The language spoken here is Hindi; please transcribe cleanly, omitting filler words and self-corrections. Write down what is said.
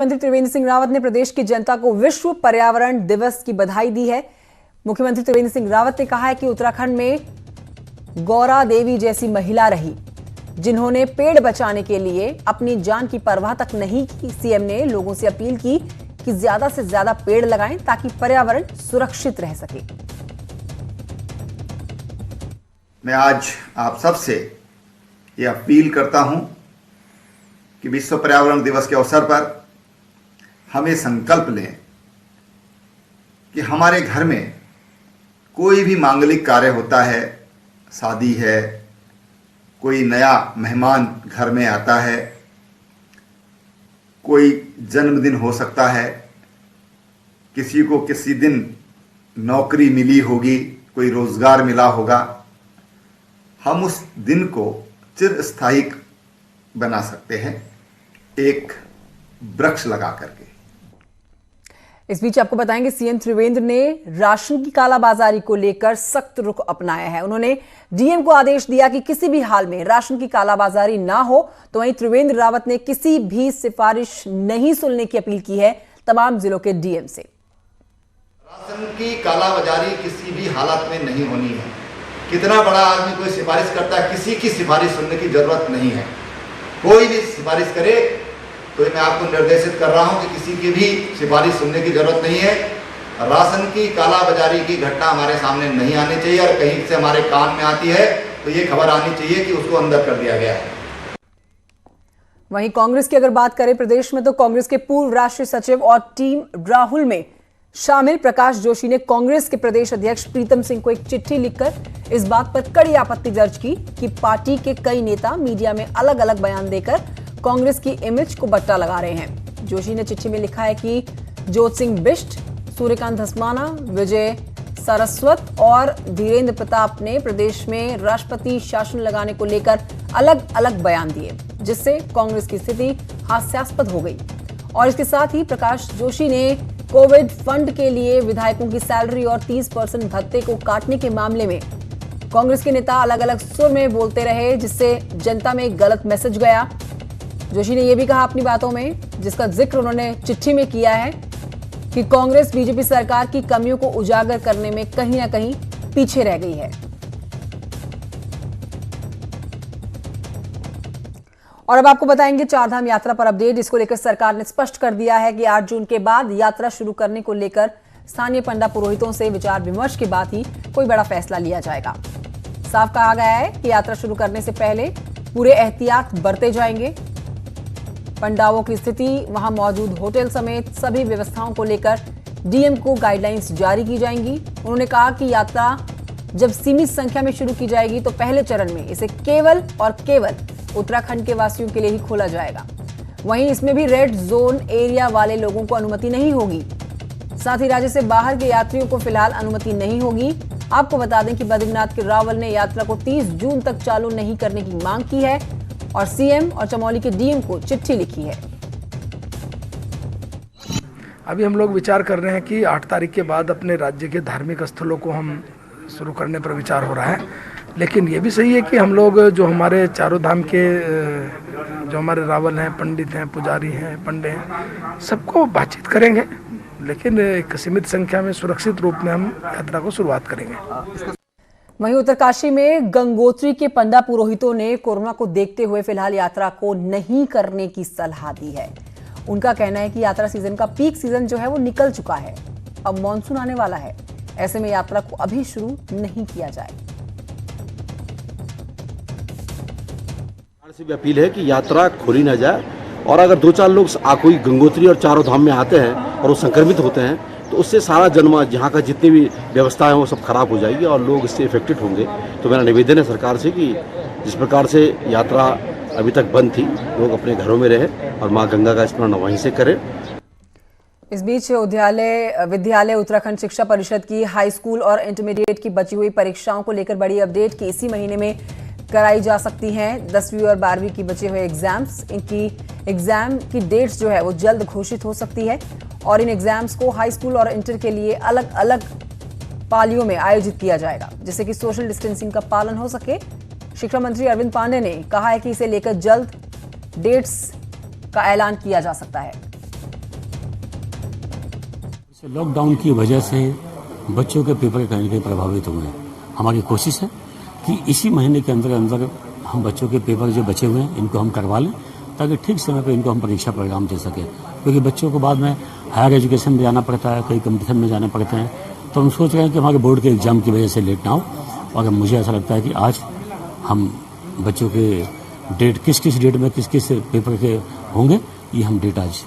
मुख्यमंत्री त्रिवेंद्र सिंह रावत ने प्रदेश की जनता को विश्व पर्यावरण दिवस की बधाई दी है। मुख्यमंत्री त्रिवेंद्र सिंह रावत ने कहा है कि उत्तराखंड में गौरा देवी जैसी महिला रही जिन्होंने पेड़ बचाने के लिए अपनी जान की परवाह तक नहीं की। सीएम ने लोगों से अपील की कि ज्यादा से ज्यादा पेड़ लगाएं ताकि पर्यावरण सुरक्षित रह सके। मैं आज आप सबसे ये अपील करता हूं कि विश्व पर्यावरण दिवस के अवसर पर हमें संकल्प लें कि हमारे घर में कोई भी मांगलिक कार्य होता है, शादी है, कोई नया मेहमान घर में आता है, कोई जन्मदिन हो सकता है, किसी को किसी दिन नौकरी मिली होगी, कोई रोजगार मिला होगा, हम उस दिन को चिरस्थायी बना सकते हैं एक वृक्ष लगा करके। इस बीच आपको बताएंगे सीएम त्रिवेंद्र ने राशन की कालाबाजारी को लेकर सख्त रुख अपनाया है। उन्होंने डीएम को आदेश दिया कि किसी भी हाल में राशन की कालाबाजारी ना हो। तो वहीं त्रिवेंद्र रावत ने किसी भी सिफारिश नहीं सुनने की अपील की है तमाम जिलों के डीएम से। राशन की कालाबाजारी किसी भी हालत में नहीं होनी है। कितना बड़ा आदमी कोई सिफारिश करता है, किसी की सिफारिश सुनने की जरूरत नहीं है। कोई भी सिफारिश करे तो मैं आपको निर्देशित कर रहा हूं कि किसी की भी सिफारिश सुनने की जरूरत नहीं है। राशन की कालाबाजारी की घटना हमारे सामने नहीं आनी चाहिए और कहीं से हमारे कान में आती है तो ये खबर आनी चाहिए कि उसको अंदर कर दिया गया है। वहीं कांग्रेस की अगर बात करें प्रदेश में, तो कांग्रेस के पूर्व राष्ट्रीय सचिव और टीम राहुल में शामिल प्रकाश जोशी ने कांग्रेस के प्रदेश अध्यक्ष प्रीतम सिंह को एक चिट्ठी लिखकर इस बात पर कड़ी आपत्ति दर्ज की कि पार्टी के कई नेता मीडिया में अलग अलग बयान देकर कांग्रेस की इमेज को बट्टा लगा रहे हैं। जोशी ने चिट्ठी में लिखा है कि जोत सिंह बिष्ट, सूर्यकांत धस्माना, विजय सारस्वत और धीरेन्द्र प्रताप ने प्रदेश में राष्ट्रपति शासन लगाने को लेकर अलग अलग बयान दिए, जिससे कांग्रेस की स्थिति हास्यास्पद हो गई। और इसके साथ ही प्रकाश जोशी ने कोविड फंड के लिए विधायकों की सैलरी और 30% भत्ते को काटने के मामले में कांग्रेस के नेता अलग अलग सुर में बोलते रहे, जिससे जनता में एक गलत मैसेज गया। जोशी ने यह भी कहा अपनी बातों में, जिसका जिक्र उन्होंने चिट्ठी में किया है, कि कांग्रेस बीजेपी सरकार की कमियों को उजागर करने में कहीं ना कहीं पीछे रह गई है। और अब आपको बताएंगे चारधाम यात्रा पर अपडेट। इसको लेकर सरकार ने स्पष्ट कर दिया है कि 8 जून के बाद यात्रा शुरू करने को लेकर स्थानीय पंडा पुरोहितों से विचार विमर्श के बाद ही कोई बड़ा फैसला लिया जाएगा। साफ कहा गया है कि यात्रा शुरू करने से पहले पूरे एहतियात बरते जाएंगे। पंडाओं की स्थिति, वहां मौजूद होटल समेत सभी व्यवस्थाओं को लेकर डीएम को गाइडलाइंस जारी की जाएंगी। उन्होंने कहा कि यात्रा जब सीमित संख्या में शुरू की जाएगी तो पहले चरण में इसे केवल और केवल उत्तराखंड के वासियों के लिए ही खोला जाएगा। वहीं इसमें भी रेड जोन एरिया वाले लोगों को अनुमति नहीं होगी। साथ ही राज्य से बाहर के यात्रियों को फिलहाल अनुमति नहीं होगी। आपको बता दें कि बद्रीनाथ के रावल ने यात्रा को 30 जून तक चालू नहीं करने की मांग की है और सीएम और चमोली के डीएम को चिट्ठी लिखी है। अभी हम लोग विचार कर रहे हैं कि 8 तारीख के बाद अपने राज्य के धार्मिक स्थलों को हम शुरू करने पर विचार हो रहा है। लेकिन ये भी सही है कि हम लोग जो हमारे चारों धाम के जो हमारे रावल हैं, पंडित हैं, पुजारी हैं, पंडे हैं, सबको बातचीत करेंगे, लेकिन एक सीमित संख्या में सुरक्षित रूप में हम यात्रा को शुरुआत करेंगे। वहीं उत्तरकाशी में गंगोत्री के पंडा पुरोहितों ने कोरोना को देखते हुए फिलहाल यात्रा को नहीं करने की सलाह दी है। उनका कहना है कि यात्रा सीजन का पीक सीजन जो है वो निकल चुका है, अब मॉनसून आने वाला है, ऐसे में यात्रा को अभी शुरू नहीं किया जाए। से भी अपील है कि यात्रा खोली ना जाए और अगर 2-4 लोग कोई गंगोत्री और चारों धाम में आते हैं और वो संक्रमित होते हैं तो उससे सारा जनमानस, जहाँ का जितनी भी व्यवस्थाएं हैं वो सब खराब हो जाएगी और लोग इससे इफेक्टेड होंगे। तो मेरा निवेदन है सरकार से कि जिस प्रकार से यात्रा अभी तक बंद थी, लोग अपने घरों में रहें और माँ गंगा का स्मरण वहीं से करें। इस बीच विद्यालय उत्तराखंड शिक्षा परिषद की हाई स्कूल और इंटरमीडिएट की बची हुई परीक्षाओं को लेकर बड़ी अपडेट की इसी महीने में कराई जा सकती हैं। 10वीं और 12वीं की बचे हुए एग्जाम्स, इनकी एग्जाम की डेट्स जो है वो जल्द घोषित हो सकती है और इन एग्जाम्स को हाई स्कूल और इंटर के लिए अलग अलग पालियों में आयोजित किया जाएगा, जिससे कि सोशल डिस्टेंसिंग का पालन हो सके। शिक्षा मंत्री अरविंद पांडे ने कहा है कि इसे लेकर जल्द डेट्स का ऐलान किया जा सकता है। लॉकडाउन की वजह से बच्चों के पेपर कहीं ना कहीं प्रभावित हुए हैं। हमारी कोशिश है कि इसी महीने के अंदर अंदर हम बच्चों के पेपर जो बचे हुए हैं इनको हम करवा लें, ताकि ठीक समय पर इनको हम परीक्षा परिणाम दे सकें। क्योंकि बच्चों को बाद में हायर एजुकेशन में जाना पड़ता है, कई कंपटीशन में जाने पड़ते हैं, तो हम सोच रहे हैं कि हमारे बोर्ड के एग्जाम की वजह से लेट ना हो। और मुझे ऐसा लगता है कि आज हम बच्चों के डेट किस किस डेट में किस किस पेपर के होंगे, ये हम डेट आज